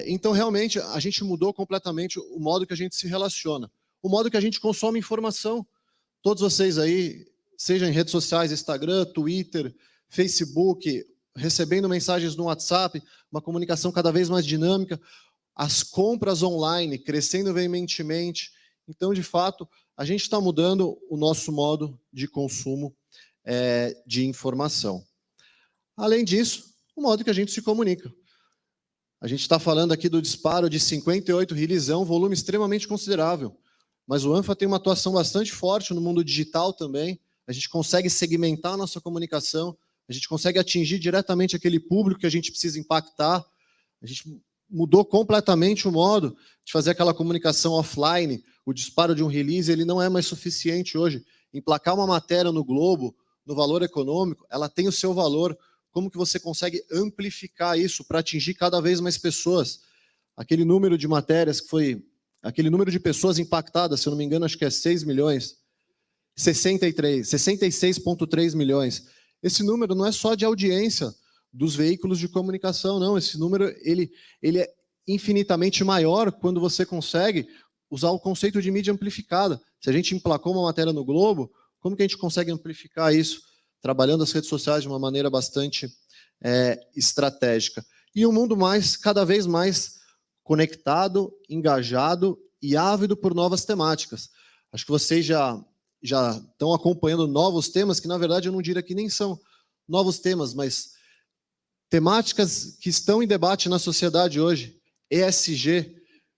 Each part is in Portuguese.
Então, realmente, a gente mudou completamente o modo que a gente se relaciona, o modo que a gente consome informação. Todos vocês aí, seja em redes sociais, Instagram, Twitter, Facebook, recebendo mensagens no WhatsApp, uma comunicação cada vez mais dinâmica, as compras online crescendo veementemente. Então, de fato, a gente está mudando o nosso modo de consumo de informação. Além disso, o modo que a gente se comunica. A gente está falando aqui do disparo de 58 releases, um volume extremamente considerável. Mas o ANFA tem uma atuação bastante forte no mundo digital também. A gente consegue segmentar a nossa comunicação, a gente consegue atingir diretamente aquele público que a gente precisa impactar. A gente mudou completamente o modo de fazer aquela comunicação offline. O disparo de um release ele não é mais suficiente hoje. Emplacar uma matéria no Globo, no Valor Econômico, ela tem o seu valor. Como que você consegue amplificar isso para atingir cada vez mais pessoas? Aquele número de matérias que foi... Aquele número de pessoas impactadas, se eu não me engano, acho que é 6 milhões. 66,3 milhões. Esse número não é só de audiência dos veículos de comunicação, não. Esse número ele é infinitamente maior quando você consegue usar o conceito de mídia amplificada. Se a gente emplacou uma matéria no Globo, como que a gente consegue amplificar isso? Trabalhando as redes sociais de uma maneira bastante estratégica. E um mundo cada vez mais conectado, engajado e ávido por novas temáticas. Acho que vocês já estão acompanhando novos temas, que na verdade eu não diria que nem são novos temas, mas temáticas que estão em debate na sociedade hoje. ESG,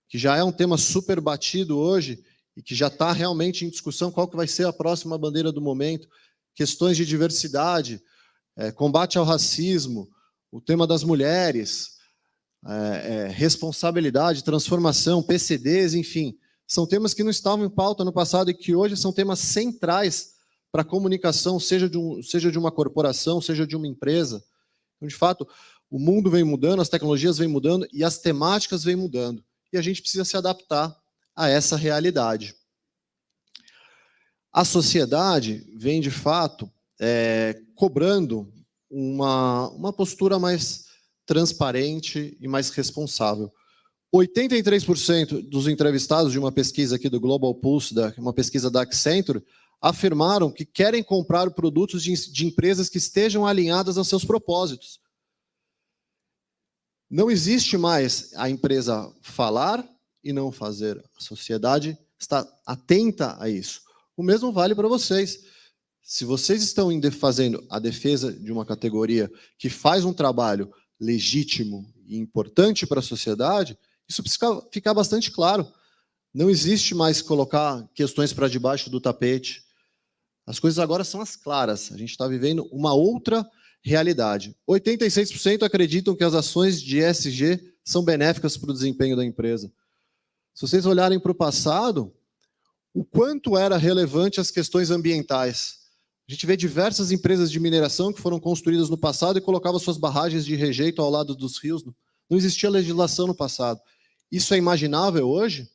que já é um tema super batido hoje e que já está realmente em discussão qual que vai ser a próxima bandeira do momento. Questões de diversidade, combate ao racismo, o tema das mulheres, responsabilidade, transformação, PCDs, enfim, são temas que não estavam em pauta no passado e que hoje são temas centrais para a comunicação, seja de uma corporação, seja de uma empresa. Então, de fato, o mundo vem mudando, as tecnologias vêm mudando e as temáticas vêm mudando. E a gente precisa se adaptar a essa realidade. A sociedade vem, de fato, cobrando uma postura mais transparente e mais responsável. 83% dos entrevistados de uma pesquisa aqui do Global Pulse, uma pesquisa da Accenture, afirmaram que querem comprar produtos de empresas que estejam alinhadas aos seus propósitos. Não existe mais a empresa falar e não fazer. A sociedade está atenta a isso. O mesmo vale para vocês. Se vocês estão fazendo a defesa de uma categoria que faz um trabalho legítimo e importante para a sociedade, isso precisa ficar bastante claro. Não existe mais colocar questões para debaixo do tapete. As coisas agora são as claras. A gente está vivendo uma outra realidade. 86% acreditam que as ações de ESG são benéficas para o desempenho da empresa. Se vocês olharem para o passado, o quanto era relevante as questões ambientais. A gente vê diversas empresas de mineração que foram construídas no passado e colocavam suas barragens de rejeito ao lado dos rios. Não existia legislação no passado. Isso é imaginável hoje?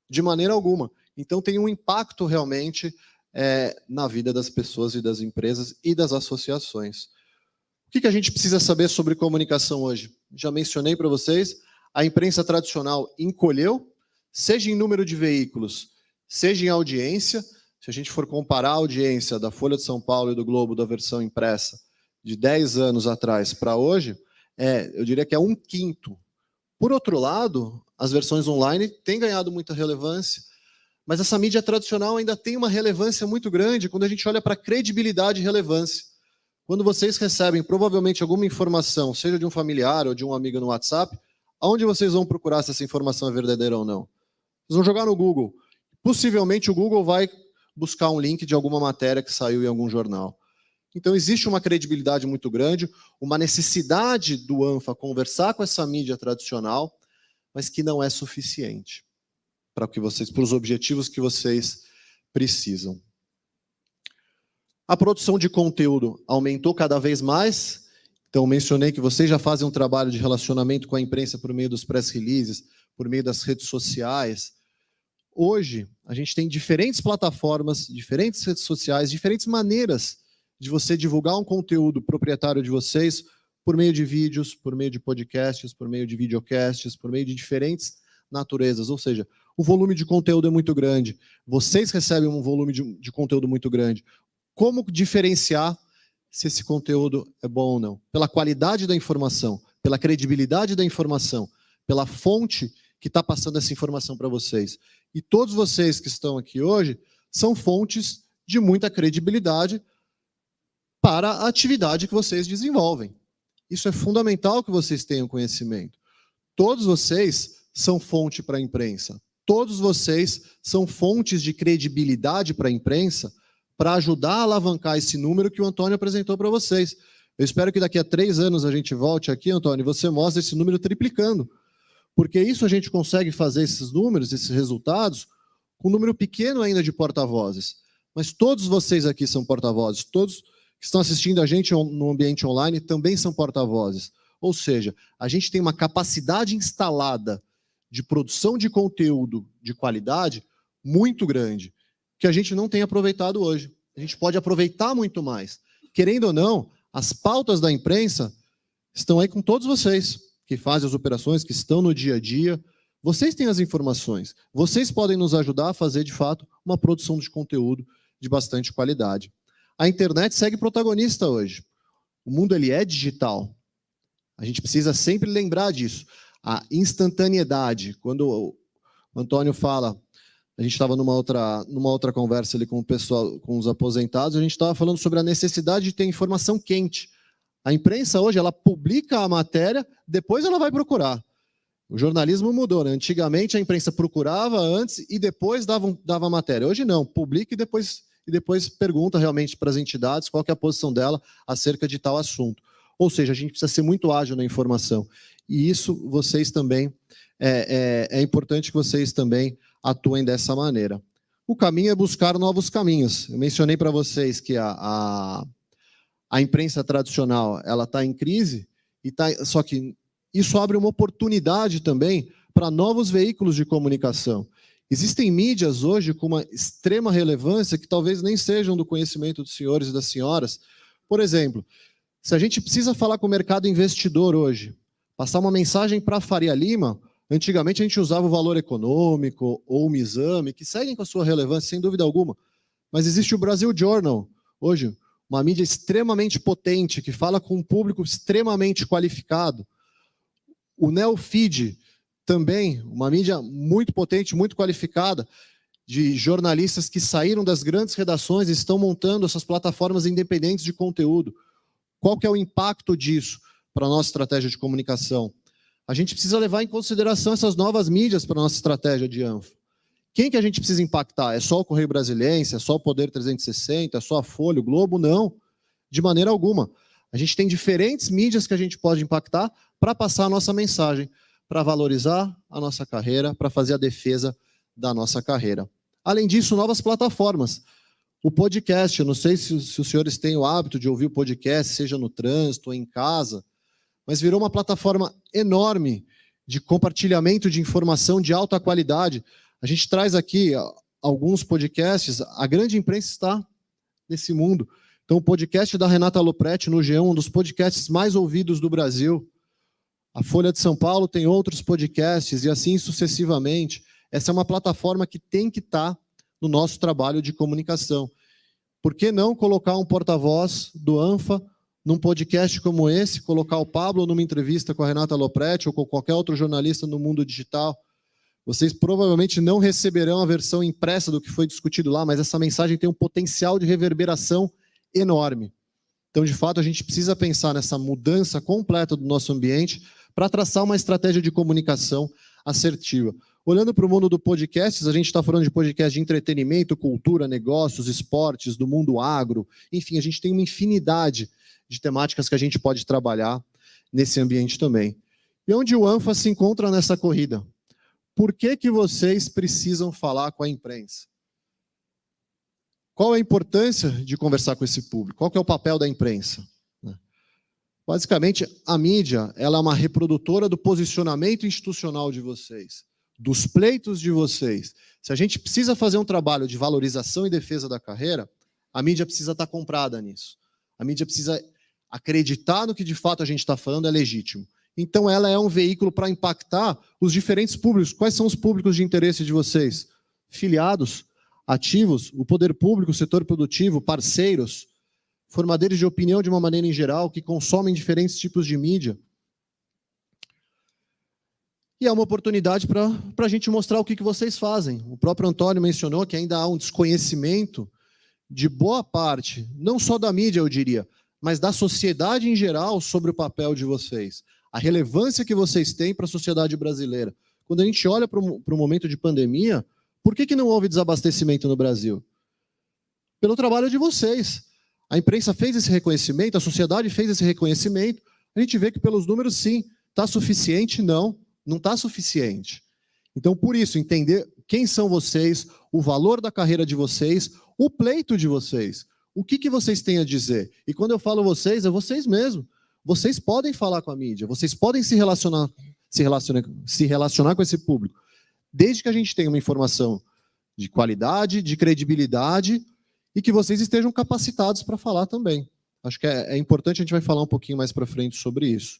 De maneira alguma. Então tem um impacto realmente na vida das pessoas e das empresas e das associações. O que a gente precisa saber sobre comunicação hoje? Já mencionei para vocês, a imprensa tradicional encolheu, seja em número de veículos, seja em audiência. Se a gente for comparar a audiência da Folha de São Paulo e do Globo da versão impressa de 10 anos atrás para hoje, eu diria que é 1/5. Por outro lado, as versões online têm ganhado muita relevância, mas essa mídia tradicional ainda tem uma relevância muito grande quando a gente olha para credibilidade e relevância. Quando vocês recebem provavelmente alguma informação, seja de um familiar ou de um amigo no WhatsApp, aonde vocês vão procurar se essa informação é verdadeira ou não? Vocês vão jogar no Google. Possivelmente o Google vai buscar um link de alguma matéria que saiu em algum jornal. Então existe uma credibilidade muito grande, uma necessidade do ANFA conversar com essa mídia tradicional, mas que não é suficiente para os objetivos que vocês precisam. A produção de conteúdo aumentou cada vez mais. Então mencionei que vocês já fazem um trabalho de relacionamento com a imprensa por meio dos press releases, por meio das redes sociais. Hoje, a gente tem diferentes plataformas, diferentes redes sociais, diferentes maneiras de você divulgar um conteúdo proprietário de vocês por meio de vídeos, por meio de podcasts, por meio de videocasts, por meio de diferentes naturezas, ou seja, o volume de conteúdo é muito grande, vocês recebem um volume de conteúdo muito grande. Como diferenciar se esse conteúdo é bom ou não? Pela qualidade da informação, pela credibilidade da informação, pela fonte que está passando essa informação para vocês. E todos vocês que estão aqui hoje são fontes de muita credibilidade para a atividade que vocês desenvolvem. Isso é fundamental que vocês tenham conhecimento. Todos vocês são fonte para a imprensa. Todos vocês são fontes de credibilidade para a imprensa para ajudar a alavancar esse número que o Antônio apresentou para vocês. Eu espero que daqui a 3 anos a gente volte aqui, Antônio, e você mostre esse número triplicando. Porque isso a gente consegue fazer esses números, esses resultados, com um número pequeno ainda de porta-vozes. Mas todos vocês aqui são porta-vozes, todos que estão assistindo a gente no ambiente online também são porta-vozes. Ou seja, a gente tem uma capacidade instalada de produção de conteúdo de qualidade muito grande, que a gente não tem aproveitado hoje. A gente pode aproveitar muito mais. Querendo ou não, as pautas da imprensa estão aí com todos vocês, que fazem as operações, que estão no dia a dia. Vocês têm as informações. Vocês podem nos ajudar a fazer, de fato, uma produção de conteúdo de bastante qualidade. A internet segue protagonista hoje. O mundo ele é digital. A gente precisa sempre lembrar disso. A instantaneidade. Quando o Antônio fala, a gente estava numa outra conversa ali com o pessoal, com os aposentados, a gente estava falando sobre a necessidade de ter informação quente. A imprensa hoje, ela publica a matéria, depois ela vai procurar. O jornalismo mudou, né? Antigamente a imprensa procurava antes e depois dava a matéria. Hoje não, publica e depois pergunta realmente para as entidades qual que é a posição dela acerca de tal assunto. Ou seja, a gente precisa ser muito ágil na informação. E isso vocês também, é importante que vocês também atuem dessa maneira. O caminho é buscar novos caminhos. Eu mencionei para vocês que a imprensa tradicional ela está em crise, só que isso abre uma oportunidade também para novos veículos de comunicação. Existem mídias hoje com uma extrema relevância que talvez nem sejam do conhecimento dos senhores e das senhoras. Por exemplo, se a gente precisa falar com o mercado investidor hoje, passar uma mensagem para a Faria Lima, antigamente a gente usava o Valor Econômico ou o Misame, que seguem com a sua relevância, sem dúvida alguma. Mas existe o Brasil Journal, hoje, uma mídia extremamente potente, que fala com um público extremamente qualificado. O Neofeed, também, uma mídia muito potente, muito qualificada, de jornalistas que saíram das grandes redações e estão montando essas plataformas independentes de conteúdo. Qual que é o impacto disso para a nossa estratégia de comunicação? A gente precisa levar em consideração essas novas mídias para a nossa estratégia de ANFA. Quem que a gente precisa impactar? É só o Correio Brasiliense? É só o Poder 360? É só a Folha, o Globo? Não, de maneira alguma. A gente tem diferentes mídias que a gente pode impactar para passar a nossa mensagem, para valorizar a nossa carreira, para fazer a defesa da nossa carreira. Além disso, novas plataformas. O podcast, eu não sei se os senhores têm o hábito de ouvir o podcast, seja no trânsito ou em casa, mas virou uma plataforma enorme de compartilhamento de informação de alta qualidade. A gente traz aqui alguns podcasts, a grande imprensa está nesse mundo. Então, o podcast da Renata Lopretti no G1, um dos podcasts mais ouvidos do Brasil. A Folha de São Paulo tem outros podcasts e assim sucessivamente. Essa é uma plataforma que tem que estar no nosso trabalho de comunicação. Por que não colocar um porta-voz do ANFA num podcast como esse, colocar o Pablo numa entrevista com a Renata Lopretti ou com qualquer outro jornalista no mundo digital? Vocês provavelmente não receberão a versão impressa do que foi discutido lá, mas essa mensagem tem um potencial de reverberação enorme. Então, de fato, a gente precisa pensar nessa mudança completa do nosso ambiente para traçar uma estratégia de comunicação assertiva. Olhando para o mundo do podcast, a gente está falando de podcast de entretenimento, cultura, negócios, esportes, do mundo agro. Enfim, a gente tem uma infinidade de temáticas que a gente pode trabalhar nesse ambiente também. E onde o ANFA se encontra nessa corrida? Por que que vocês precisam falar com a imprensa? Qual é a importância de conversar com esse público? Qual que é o papel da imprensa? Basicamente, a mídia ela é uma reprodutora do posicionamento institucional de vocês, dos pleitos de vocês. Se a gente precisa fazer um trabalho de valorização e defesa da carreira, a mídia precisa estar comprada nisso. A mídia precisa acreditar no que de fato a gente está falando é legítimo. Então, ela é um veículo para impactar os diferentes públicos. Quais são os públicos de interesse de vocês? Filiados, ativos, o poder público, o setor produtivo, parceiros, formadores de opinião de uma maneira em geral, que consomem diferentes tipos de mídia. E é uma oportunidade para a gente mostrar o que vocês fazem. O próprio Antônio mencionou que ainda há um desconhecimento de boa parte, não só da mídia, eu diria, mas da sociedade em geral sobre o papel de vocês. A relevância que vocês têm para a sociedade brasileira. Quando a gente olha para o momento de pandemia, por que não houve desabastecimento no Brasil? Pelo trabalho de vocês. A imprensa fez esse reconhecimento, a sociedade fez esse reconhecimento, a gente vê que pelos números, sim, está suficiente? Não está suficiente. Então, por isso, entender quem são vocês, o valor da carreira de vocês, o pleito de vocês, o que vocês têm a dizer. E quando eu falo vocês, é vocês mesmos. Vocês podem falar com a mídia, vocês podem se relacionar com esse público, desde que a gente tenha uma informação de qualidade, de credibilidade, e que vocês estejam capacitados para falar também. Acho que é importante, a gente vai falar um pouquinho mais para frente sobre isso.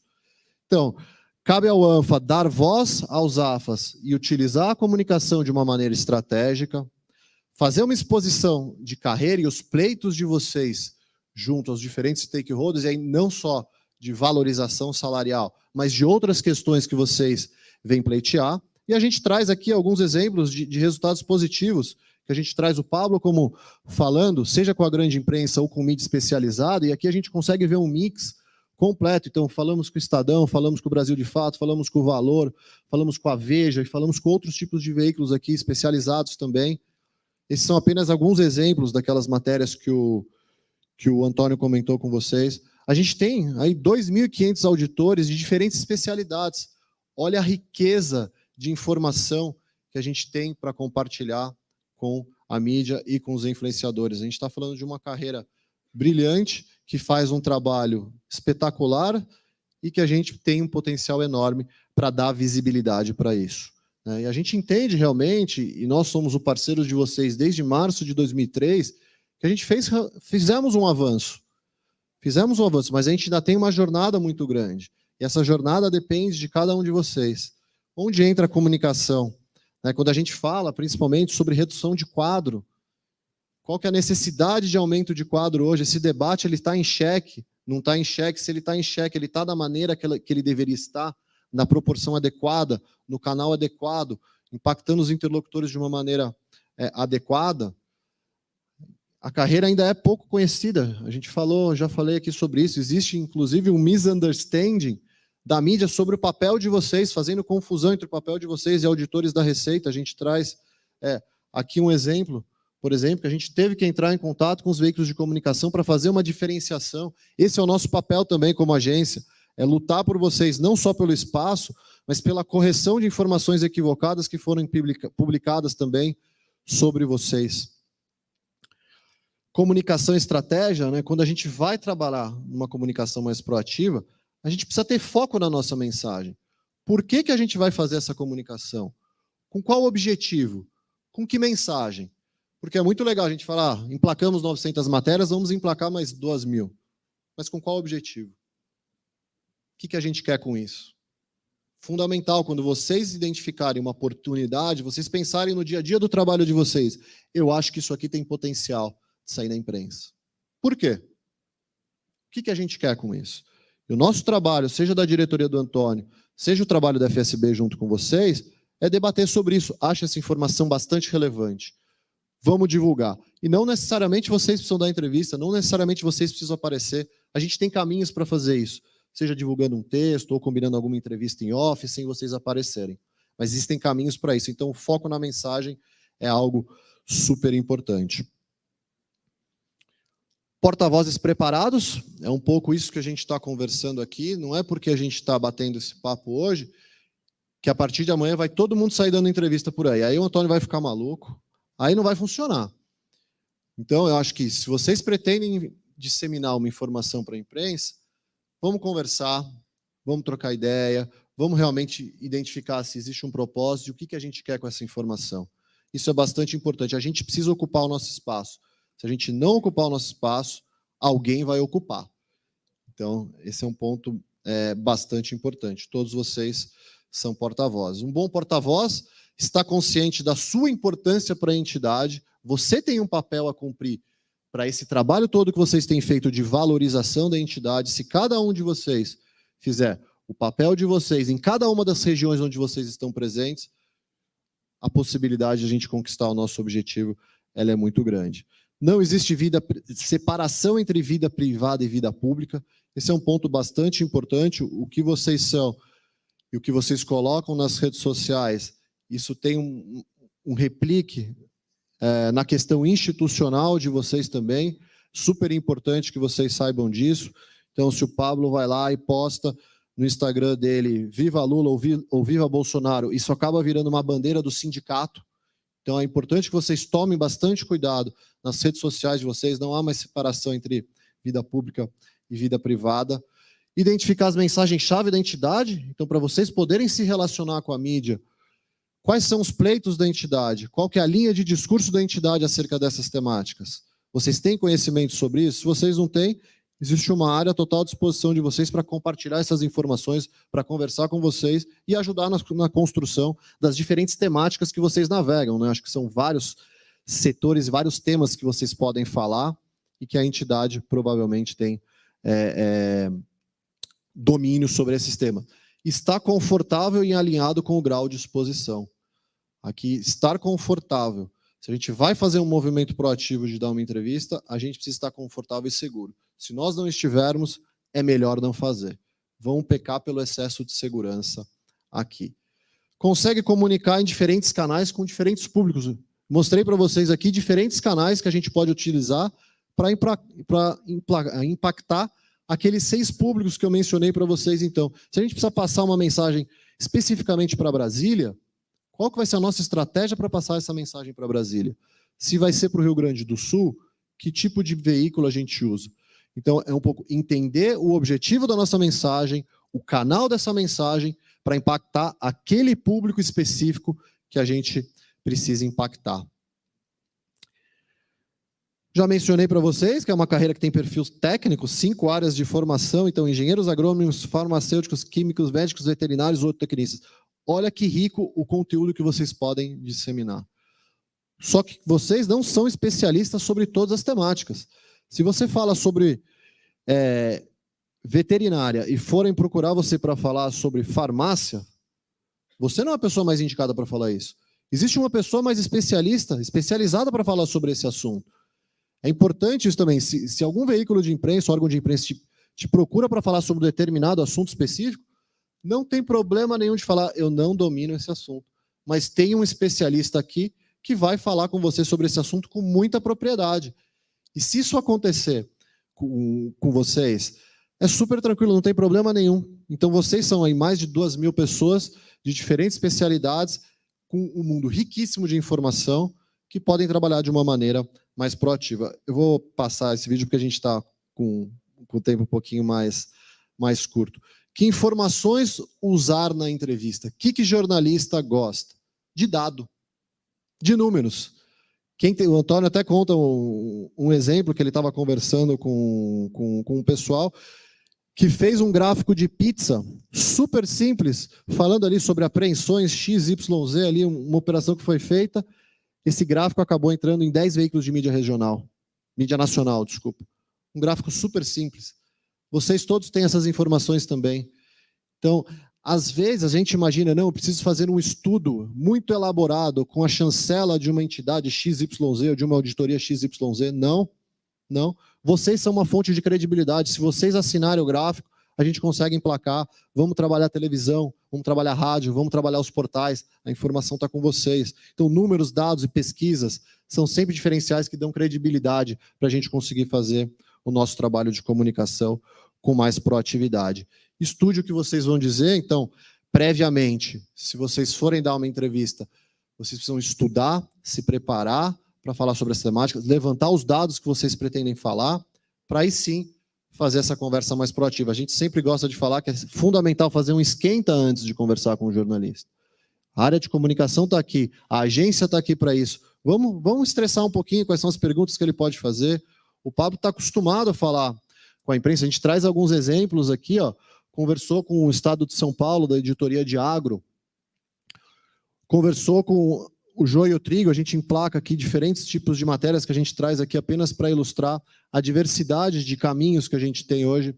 Então, cabe ao ANFA dar voz aos AFAs e utilizar a comunicação de uma maneira estratégica, fazer uma exposição de carreira e os pleitos de vocês junto aos diferentes stakeholders, e aí não só de valorização salarial, mas de outras questões que vocês vêm pleitear. E a gente traz aqui alguns exemplos de resultados positivos, que a gente traz o Pablo como falando, seja com a grande imprensa ou com mídia especializada, e aqui a gente consegue ver um mix completo. Então, falamos com o Estadão, falamos com o Brasil de Fato, falamos com o Valor, falamos com a Veja, e falamos com outros tipos de veículos aqui especializados também. Esses são apenas alguns exemplos daquelas matérias que o Antônio comentou com vocês. A gente tem aí 2.500 auditores de diferentes especialidades. Olha a riqueza de informação que a gente tem para compartilhar com a mídia e com os influenciadores. A gente está falando de uma carreira brilhante, que faz um trabalho espetacular e que a gente tem um potencial enorme para dar visibilidade para isso. E a gente entende realmente, e nós somos o parceiro de vocês desde março de 2003, que a gente fizemos um avanço. Fizemos um avanço, mas a gente ainda tem uma jornada muito grande. E essa jornada depende de cada um de vocês. Onde entra a comunicação? Quando a gente fala, principalmente, sobre redução de quadro, qual que é a necessidade de aumento de quadro hoje? Esse debate está em xeque, não está em xeque. Se ele está em xeque, ele está da maneira que ele deveria estar, na proporção adequada, no canal adequado, impactando os interlocutores de uma maneira adequada. A carreira ainda é pouco conhecida. A gente já falei aqui sobre isso. Existe, inclusive, um misunderstanding da mídia sobre o papel de vocês, fazendo confusão entre o papel de vocês e auditores da Receita. A gente traz aqui um exemplo, por exemplo, que a gente teve que entrar em contato com os veículos de comunicação para fazer uma diferenciação. Esse é o nosso papel também como agência, é lutar por vocês, não só pelo espaço, mas pela correção de informações equivocadas que foram publicadas também sobre vocês. Comunicação e estratégia, quando a gente vai trabalhar numa comunicação mais proativa, a gente precisa ter foco na nossa mensagem. Por que a gente vai fazer essa comunicação? Com qual objetivo? Com que mensagem? Porque é muito legal a gente falar, emplacamos 900 matérias, vamos emplacar mais 2.000. Mas com qual objetivo? O que a gente quer com isso? Fundamental, quando vocês identificarem uma oportunidade, vocês pensarem no dia a dia do trabalho de vocês. Eu acho que isso aqui tem potencial de sair na imprensa. Por quê? O que a gente quer com isso? E o nosso trabalho, seja da diretoria do Antônio, seja o trabalho da FSB junto com vocês, é debater sobre isso. Acho essa informação bastante relevante. Vamos divulgar. E não necessariamente vocês precisam dar entrevista, não necessariamente vocês precisam aparecer. A gente tem caminhos para fazer isso. Seja divulgando um texto ou combinando alguma entrevista em off, sem vocês aparecerem. Mas existem caminhos para isso. Então, o foco na mensagem é algo super importante. Porta-vozes preparados, é um pouco isso que a gente está conversando aqui. Não é porque a gente está batendo esse papo hoje que a partir de amanhã vai todo mundo sair dando entrevista por aí. Aí o Antônio vai ficar maluco, aí não vai funcionar. Então, eu acho que se vocês pretendem disseminar uma informação para a imprensa, vamos conversar, vamos trocar ideia, vamos realmente identificar se existe um propósito e o que a gente quer com essa informação. Isso é bastante importante. A gente precisa ocupar o nosso espaço. Se a gente não ocupar o nosso espaço, alguém vai ocupar. Então, esse é um ponto bastante importante. Todos vocês são porta-vozes. Um bom porta-voz está consciente da sua importância para a entidade. Você tem um papel a cumprir para esse trabalho todo que vocês têm feito de valorização da entidade. Se cada um de vocês fizer o papel de vocês em cada uma das regiões onde vocês estão presentes, a possibilidade de a gente conquistar o nosso objetivo, ela é muito grande. Não existe separação entre vida privada e vida pública. Esse é um ponto bastante importante. O que vocês são e o que vocês colocam nas redes sociais, isso tem um replique na questão institucional de vocês também. Super importante que vocês saibam disso. Então, se o Pablo vai lá e posta no Instagram dele, viva Lula ou viva Bolsonaro, isso acaba virando uma bandeira do sindicato. Então, é importante que vocês tomem bastante cuidado nas redes sociais de vocês. Não há mais separação entre vida pública e vida privada. Identificar as mensagens-chave da entidade. Então, para vocês poderem se relacionar com a mídia, quais são os pleitos da entidade? Qual que é a linha de discurso da entidade acerca dessas temáticas? Vocês têm conhecimento sobre isso? Se vocês não têm, existe uma área à total disposição de vocês para compartilhar essas informações, para conversar com vocês e ajudar na construção das diferentes temáticas que vocês navegam, né? Acho que são vários setores, vários temas que vocês podem falar e que a entidade provavelmente tem domínio sobre esse tema. Está confortável e alinhado com o grau de exposição. Aqui, estar confortável. Se a gente vai fazer um movimento proativo de dar uma entrevista, a gente precisa estar confortável e seguro. Se nós não estivermos, é melhor não fazer. Vão pecar pelo excesso de segurança aqui. Consegue comunicar em diferentes canais com diferentes públicos. Mostrei para vocês aqui diferentes canais que a gente pode utilizar para impactar aqueles 6 públicos que eu mencionei para vocês. Então, se a gente precisa passar uma mensagem especificamente para Brasília, qual que vai ser a nossa estratégia para passar essa mensagem para Brasília? Se vai ser para o Rio Grande do Sul, que tipo de veículo a gente usa? Então, é um pouco entender o objetivo da nossa mensagem, o canal dessa mensagem, para impactar aquele público específico que a gente precisa impactar. Já mencionei para vocês que é uma carreira que tem perfil técnico, 5 áreas de formação, então engenheiros agrônomos, farmacêuticos, químicos, médicos, veterinários, zootecnistas. Olha que rico o conteúdo que vocês podem disseminar. Só que vocês não são especialistas sobre todas as temáticas. Se você fala sobre veterinária e forem procurar você para falar sobre farmácia, você não é a pessoa mais indicada para falar isso. Existe uma pessoa mais especializada para falar sobre esse assunto. É importante isso também. Se algum veículo de imprensa, órgão de imprensa te procura para falar sobre um determinado assunto específico, não tem problema nenhum de falar, eu não domino esse assunto. Mas tem um especialista aqui que vai falar com você sobre esse assunto com muita propriedade. E se isso acontecer com vocês, é super tranquilo, não tem problema nenhum. Então vocês são aí mais de 2.000 pessoas de diferentes especialidades, com um mundo riquíssimo de informação, que podem trabalhar de uma maneira mais proativa. Eu vou passar esse vídeo porque a gente está com o tempo um pouquinho mais curto. Que informações usar na entrevista? O que jornalista gosta? De dado, de números. O Antônio até conta um exemplo que ele estava conversando com um pessoal que fez um gráfico de pizza super simples, falando ali sobre apreensões XYZ, ali, uma operação que foi feita. Esse gráfico acabou entrando em 10 veículos de mídia nacional, desculpa. Um gráfico super simples. Vocês todos têm essas informações também. Então, às vezes a gente imagina, não, eu preciso fazer um estudo muito elaborado com a chancela de uma entidade XYZ ou de uma auditoria XYZ. Não. Vocês são uma fonte de credibilidade. Se vocês assinarem o gráfico, a gente consegue emplacar. Vamos trabalhar televisão, vamos trabalhar rádio, vamos trabalhar os portais. A informação está com vocês. Então, números, dados e pesquisas são sempre diferenciais que dão credibilidade para a gente conseguir fazer o nosso trabalho de comunicação com mais proatividade. Estude o que vocês vão dizer. Então, previamente, se vocês forem dar uma entrevista, vocês precisam estudar, se preparar para falar sobre as temáticas, levantar os dados que vocês pretendem falar, para aí sim fazer essa conversa mais proativa. A gente sempre gosta de falar que é fundamental fazer um esquenta antes de conversar com o jornalista. A área de comunicação está aqui, a agência está aqui para isso. Vamos estressar um pouquinho quais são as perguntas que ele pode fazer. O Pablo está acostumado a falar com a imprensa. A gente traz alguns exemplos aqui, ó. Conversou com o Estado de São Paulo, da editoria de agro, conversou com o joio e o trigo. A gente emplaca aqui diferentes tipos de matérias que a gente traz aqui apenas para ilustrar a diversidade de caminhos que a gente tem hoje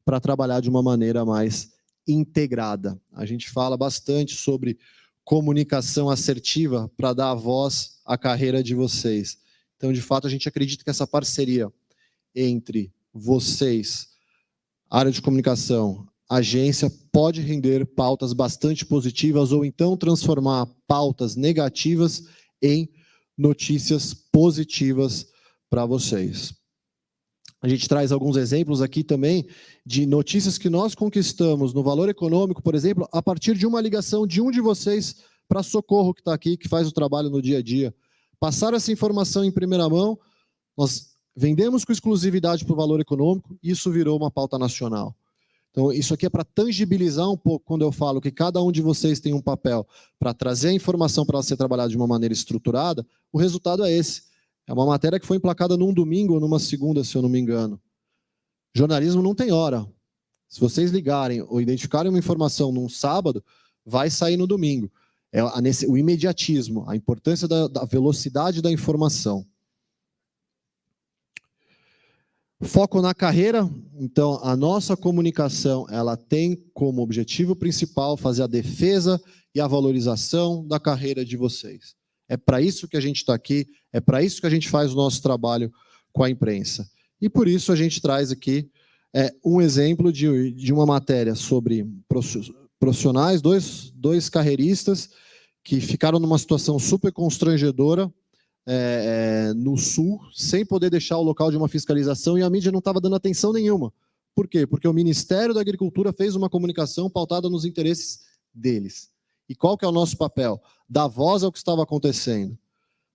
para trabalhar de uma maneira mais integrada. A gente fala bastante sobre comunicação assertiva para dar voz à carreira de vocês. Então, de fato, a gente acredita que essa parceria entre vocês, área de comunicação, agência, pode render pautas bastante positivas ou então transformar pautas negativas em notícias positivas para vocês. A gente traz alguns exemplos aqui também de notícias que nós conquistamos no Valor Econômico, por exemplo, a partir de uma ligação de um de vocês para Socorro, que está aqui, que faz o trabalho no dia a dia. Passaram essa informação em primeira mão, nós vendemos com exclusividade para o Valor Econômico e isso virou uma pauta nacional. Então, isso aqui é para tangibilizar um pouco quando eu falo que cada um de vocês tem um papel para trazer a informação para ela ser trabalhada de uma maneira estruturada, o resultado é esse. É uma matéria que foi emplacada num domingo ou numa segunda, se eu não me engano. Jornalismo não tem hora. Se vocês ligarem ou identificarem uma informação num sábado, vai sair no domingo. É o imediatismo, a importância da velocidade da informação. Foco na carreira. Então, a nossa comunicação, ela tem como objetivo principal fazer a defesa e a valorização da carreira de vocês. É para isso que a gente está aqui, é para isso que a gente faz o nosso trabalho com a imprensa. E por isso a gente traz aqui um exemplo de uma matéria sobre profissionais, dois carreiristas que ficaram numa situação super constrangedora no Sul, sem poder deixar o local de uma fiscalização, e a mídia não estava dando atenção nenhuma. Por quê? Porque o Ministério da Agricultura fez uma comunicação pautada nos interesses deles. E qual que é o nosso papel? Dar voz ao que estava acontecendo.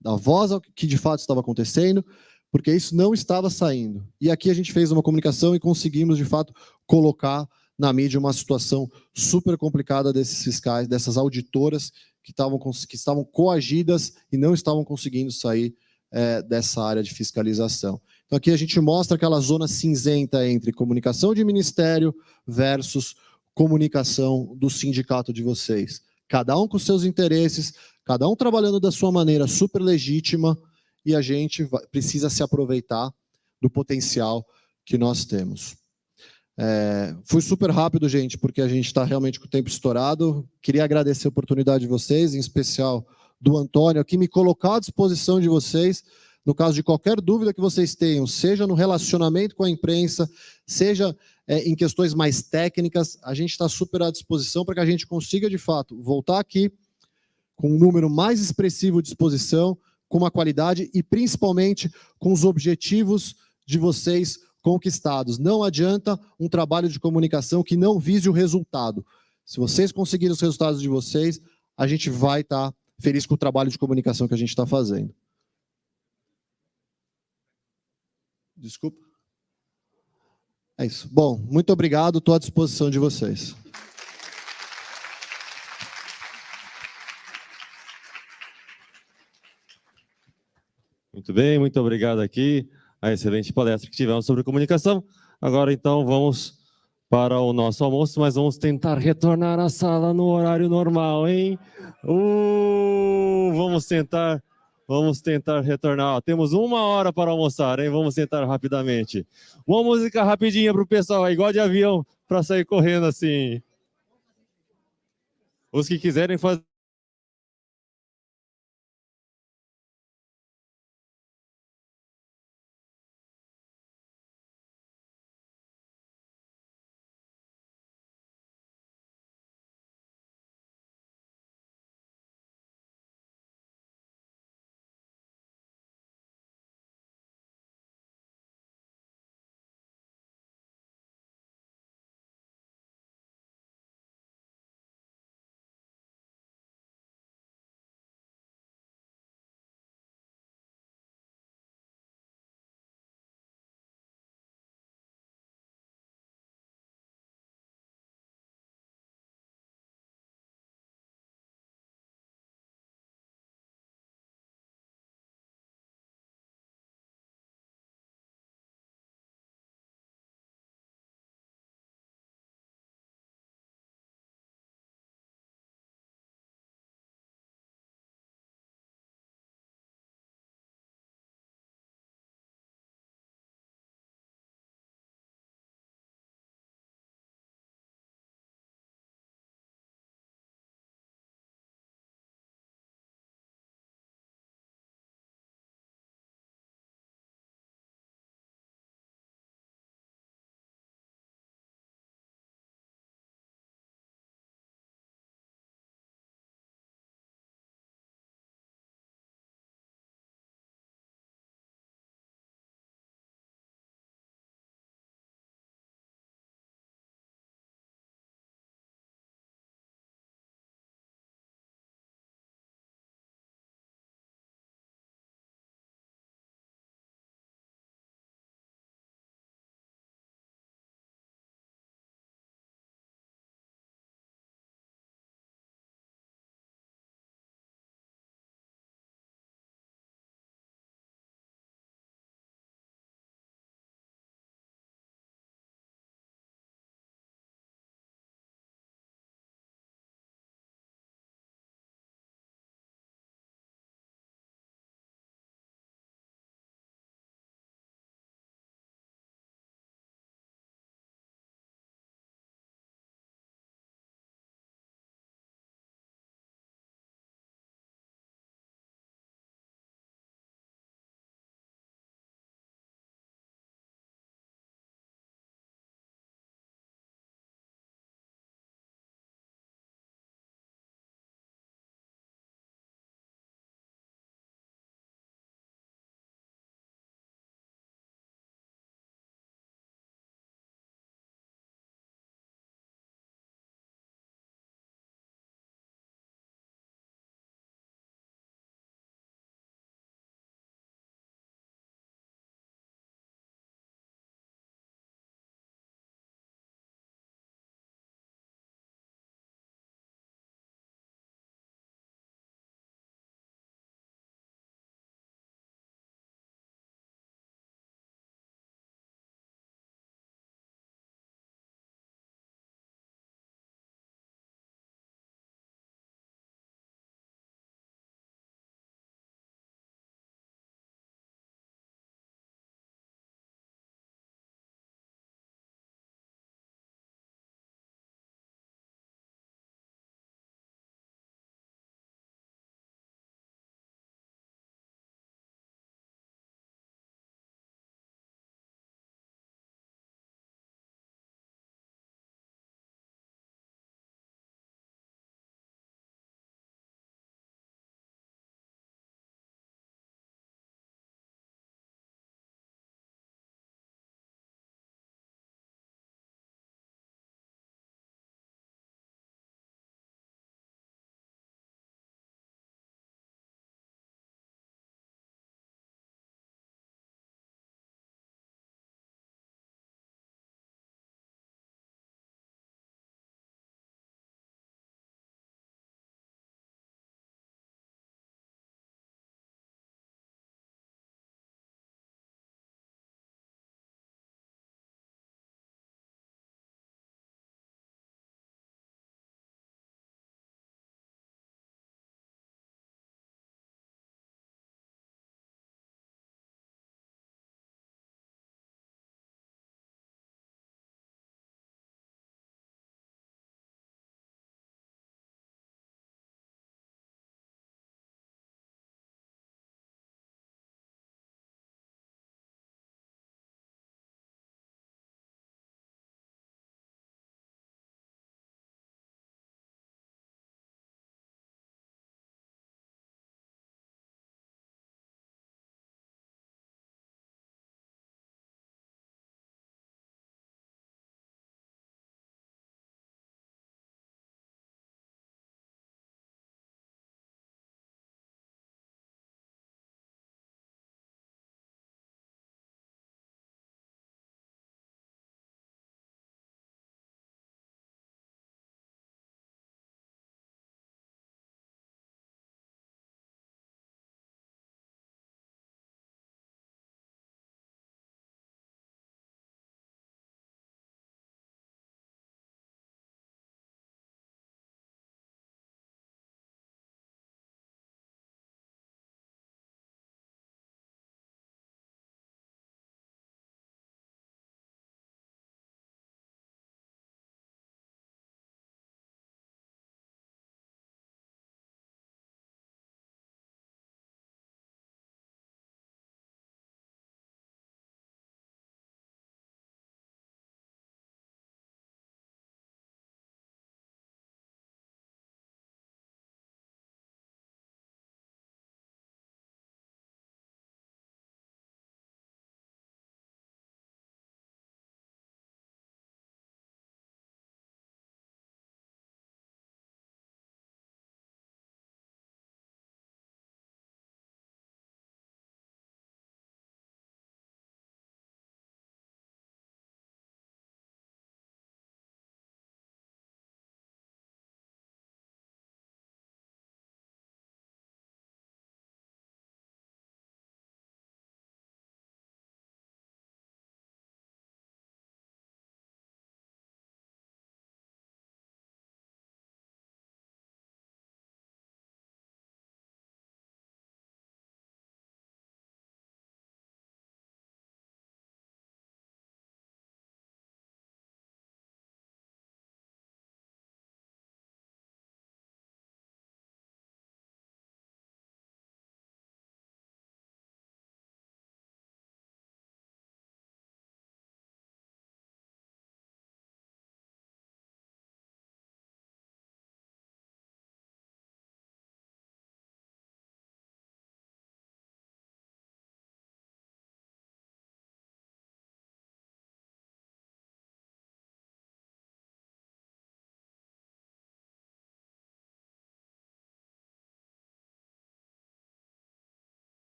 Dar voz ao que de fato estava acontecendo, porque isso não estava saindo. E aqui a gente fez uma comunicação e conseguimos, de fato, colocar na mídia uma situação super complicada desses fiscais, dessas auditoras que estavam coagidas e não estavam conseguindo sair dessa área de fiscalização. Então aqui a gente mostra aquela zona cinzenta entre comunicação de ministério versus comunicação do sindicato de vocês. Cada um com seus interesses, cada um trabalhando da sua maneira super legítima, e a gente precisa se aproveitar do potencial que nós temos. Fui super rápido, gente, porque a gente está realmente com o tempo estourado. Queria agradecer a oportunidade de vocês, em especial do Antônio, aqui me colocar à disposição de vocês, no caso de qualquer dúvida que vocês tenham, seja no relacionamento com a imprensa, seja em questões mais técnicas, a gente está super à disposição para que a gente consiga, de fato, voltar aqui com um número mais expressivo de exposição, com uma qualidade e, principalmente, com os objetivos de vocês conquistados. Não adianta um trabalho de comunicação que não vise o resultado. Se vocês conseguirem os resultados de vocês, a gente vai estar feliz com o trabalho de comunicação que a gente está fazendo. Desculpa. É isso. Bom, muito obrigado, estou à disposição de vocês. Muito bem, muito obrigado aqui. A excelente palestra que tivemos sobre comunicação. Agora, então, vamos para o nosso almoço, mas vamos tentar retornar à sala no horário normal, hein? Vamos tentar retornar. Temos 1 hora para almoçar, hein? Vamos tentar rapidamente. Uma música rapidinha para o pessoal, igual de avião, para sair correndo assim. Os que quiserem fazer